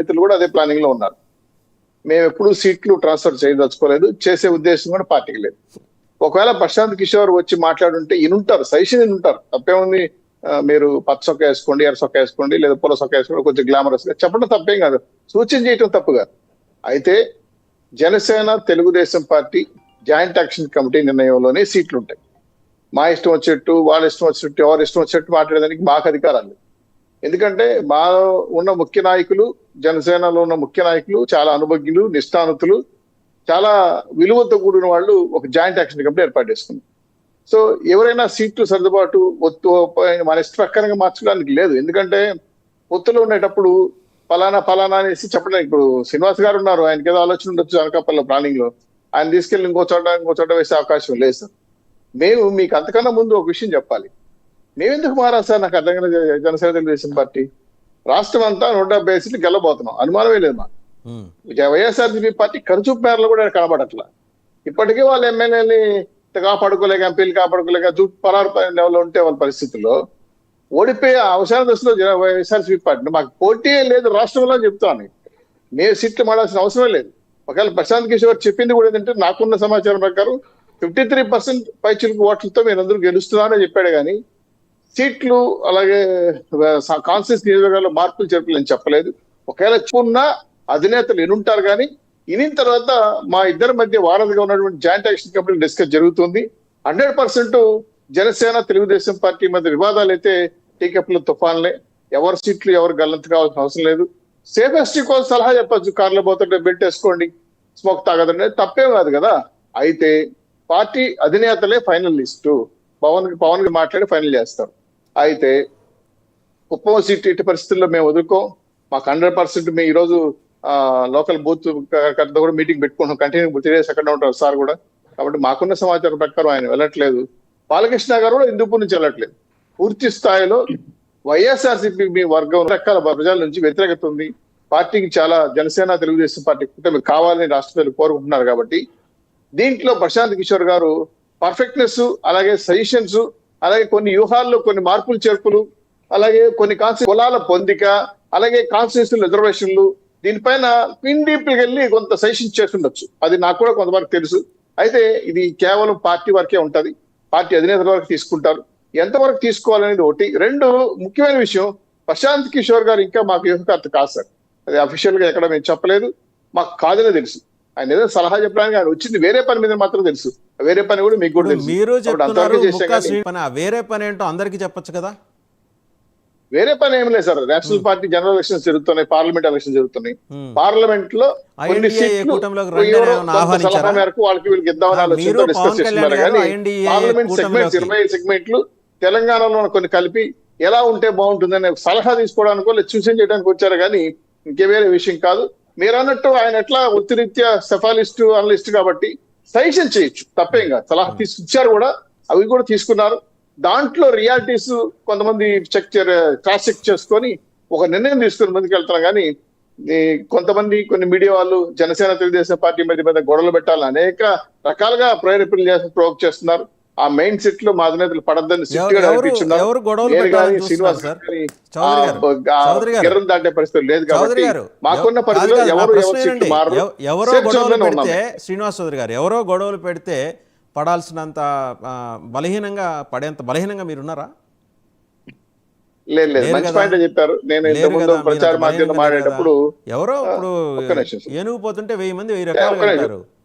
రైతులు కూడా అదే ప్లానింగ్ లో ఉన్నారు. మేము ఎప్పుడు సీట్లు ట్రాన్స్ఫర్ చేయదలుచుకోలేదు, చేసే ఉద్దేశం కూడా పార్టీకి లేదు. ఒకవేళ ప్రశాంత్ కిషోర్ వచ్చి మాట్లాడుంటే ఇనుంటారు, సజెషన్ ఇనుంటారు. తప్పేముంది, మీరు పచ్చ సొక్క వేసుకోండి, ఎర్ర సొక్క వేసుకోండి, లేదా పూల సొక్క వేసుకోండి, కొంచెం గ్లామరస్ గా చెప్పడం తప్పేం కాదు, సూచన చేయటం తప్పు కాదు. అయితే Janasena Telugu Desam party joint action committee నిర్ణయంలోనే సీట్లు ఉంటాయి. మా ఇష్టం వచ్చేట్టు, వాళ్ళ ఇష్టం వచ్చినట్టు, ఎవరి ఇష్టం వచ్చినట్టు మాట్లాడేదానికి మాకు అధికారాలు లేవు. ఎందుకంటే మా ఉన్న ముఖ్య నాయకులు, జనసేనలో ఉన్న ముఖ్య నాయకులు చాలా అనుభజ్ఞులు, నిష్ఠానుతులు, చాలా విలువతో కూడిన వాళ్ళు ఒక జాయింట్ యాక్షన్ కమిటీ ఏర్పాటు చేసుకున్నారు. సో ఎవరైనా సీట్లు సర్దుబాటు ఒత్తు మన ఇష్ట ప్రకారంగా మార్చడానికి లేదు. ఎందుకంటే ఒత్తులో ఉండేటప్పుడు ఫలానా అనేసి చెప్పడానికి, ఇప్పుడు శ్రీనివాస్ గారు ఉన్నారు, ఆయనకి ఏదో ఆలోచన ఉండొచ్చు అనకాపల్లి ప్లానింగ్ లో, ఆయన తీసుకెళ్లి ఇంకో చోట వేసే అవకాశం లేదు సార్. మేము మీకు అంతకన్నా ముందు ఒక విషయం చెప్పాలి. మేమెందుకు మారా సార్, నాకు అర్థం కాదు. జనసేన తెలుగుదేశం పార్టీ రాష్ట్రం అంతా 170 సీట్లు గెలబోతున్నాం, అనుమానమే లేదు మాకు. వైఎస్ఆర్సీపీ పార్టీ ఖర్చూపు మేరలో కూడా కనబడట్లా. ఇప్పటికే వాళ్ళ ఎమ్మెల్యేని కాపాడుకోలేక, ఎంపీలు కాపాడుకోలేక పరారు లెవెల్లో ఉంటే వాళ్ళ పరిస్థితుల్లో ఓడిపోయే అవసరం దశలో వైఎస్ఆర్సీపీ పార్టీ మాకు పోటీయే లేదు రాష్ట్రంలో చెప్తాను. మేము సీట్లు మాడాల్సిన అవసరం లేదు. ఒకవేళ ప్రశాంత్ కిషోర్ చెప్పింది కూడా ఏంటంటే, నాకున్న సమాచారం ప్రకారం 53% పైచిలకు ఓట్లతో మీరందరూ గెలుస్తున్నారని చెప్పాడు. కానీ సీట్లు అలాగే కాన్స్టిట్యూన్సీ నియోజకవర్గాల్లో మార్పులు చేర్పులని చెప్పలేదు. ఒకవేళ చెప్పున్నా అధినేతలు ఎనుంటారు, కానీ ఇనిన తర్వాత మా ఇద్దరి మధ్య వారధిగా ఉన్నటువంటి జాయింట్ యాక్షన్ కమిటీ డిస్కస్ జరుగుతుంది. 100% జనసేన తెలుగుదేశం పార్టీ మధ్య వివాదాలు అయితే టీకప్లు తుఫాన్లే. ఎవరి సీట్లు ఎవరు గల్లంత కావాల్సిన అవసరం లేదు. సేఫెస్ట్ కోసం సలహా చెప్పచ్చు, కార్లో పోతుంటే బెల్ట్ వేసుకోండి, స్మోక్ తాగదండి, తప్పేం కాదు కదా. అయితే పార్టీ అధినేతలే ఫైనల్ లిస్టు, పవన్ కి మాట్లాడి ఫైనల్ చేస్తారు. అయితే కుప్పం సీట్ ఇటు పరిస్థితుల్లో మేము వదులుకోం. మాకు 100% మేము ఈరోజు లోకల్ బూత్ కూడా మీటింగ్ పెట్టుకుంటాం. కంటిన్యూ 3 days అక్కడ ఉంటారు సార్ కూడా. కాబట్టి మాకున్న సమాచారం ప్రకారం ఆయన వెళ్ళట్లేదు. బాలకృష్ణ గారు కూడా హిందూపూర్ నుంచి వెళ్ళట్లేదు. పూర్తి స్థాయిలో వైఎస్ఆర్సీపీ వర్గం రకాల ప్రజల నుంచి వ్యతిరేకత ఉంది. పార్టీకి చాలా జనసేన తెలుగుదేశం పార్టీ కూటమి కావాలని రాష్ట్ర ప్రజలు కోరుకుంటున్నారు. కాబట్టి దీంట్లో ప్రశాంత్ కిషోర్ గారు పర్ఫెక్ట్నెస్, అలాగే సజెషన్స్, అలాగే కొన్ని వ్యూహాల్లో కొన్ని మార్పులు చేర్పులు, అలాగే కొన్ని కులాల పొందిక, అలాగే కాన్స్టిట్యూన్సీ రిజర్వేషన్లు, దీనిపైన పిన్ డీప్కి వెళ్ళి కొంత సజెషన్ చేస్తుండొచ్చు. అది నాకు కూడా కొంతవరకు తెలుసు. అయితే ఇది కేవలం పార్టీ వరకే ఉంటది, పార్టీ అధినేతల వరకు తీసుకుంటారు. ఎంతవరకు తీసుకోవాలనేది ఒకటి. 2 ముఖ్యమైన విషయం, ప్రశాంత్ కిషోర్ గారు ఇంకా మాకు యువకర్త కాదు సార్. అది అఫీషియల్ గా ఎక్కడ మేము చెప్పలేదు, మాకు కాదనే తెలుసు. ఆయన ఏదో సలహా చెప్పడానికి ఆయన వచ్చింది వేరే పని మీద మాత్రం తెలుసు. వేరే పని కూడా మీకు కూడా తెలుసు. మీరు వేరే పని ఏంటో అందరికీ చెప్పొచ్చు కదా. వేరే పని ఏం లేదు sir. National party general elections జరుగుతున్నాయి, పార్లమెంట్ ఎలక్షన్ జరుగుతున్నాయి. పార్లమెంట్ లో కొన్ని సీట్లు సలహా మేరకు వాళ్ళకి వీళ్ళకి ఇద్దామని ఆలోచనతో డిస్కస్ చేస్తున్నారు. కానీ పార్లమెంట్ సెగ్మెంట్స్ 20 సెగ్మెంట్లు తెలంగాణలో కొన్ని కలిపి ఎలా ఉంటే బాగుంటుందని సలహా తీసుకోవడానికో లేదా సూచన చేయడానికి వచ్చారు. కానీ ఇంకే వేరే విషయం కాదు. మీరు అన్నట్టు ఆయన ఎట్లా వృత్తిరీత్యా సెఫాలిస్ట్ అనలిస్ట్ కాబట్టి సజెషన్ చేయొచ్చు, తప్పేం కాదు. సలహా ఇచ్చారు కూడా, అవి కూడా తీసుకున్నారు. దాంట్లో రియాలిటీస్ కొంతమంది క్రాస్ చెక్ చేసుకొని ఒక నిర్ణయం తీసుకుని ముందుకు వెళ్తున్నారు. కానీ కొంతమంది కొన్ని మీడియా వాళ్ళు జనసేన తెలుగుదేశం పార్టీ మధ్య గొడవలు పెట్టాలని అనేక రకాలుగా ప్రోవోక్ చేస్తున్నారు. ఆ మెయిన్ సెట్ లో మా అధినేతలు పడద్దని దాటే పరిస్థితులు లేదు. కాబట్టి మాకున్న పరిస్థితుల్లో ఎవరో గొడవలు పెడితే, శ్రీనివాస్ చౌదరి గారు, ఎవరో గొడవలు పెడితే పడాల్సినంత పడేంత బలహీనంగా మీరున్నారా? లేదు, మంచి పాయింట్ చెప్పారు. నేను ఇంతకుముందు ప్రచార మాధ్యమంలో మాట్లాడేటప్పుడు ఎవరో ఇప్పుడు ఏనుగు పోతుంటే 1000 మంది 1000 రకాలుగా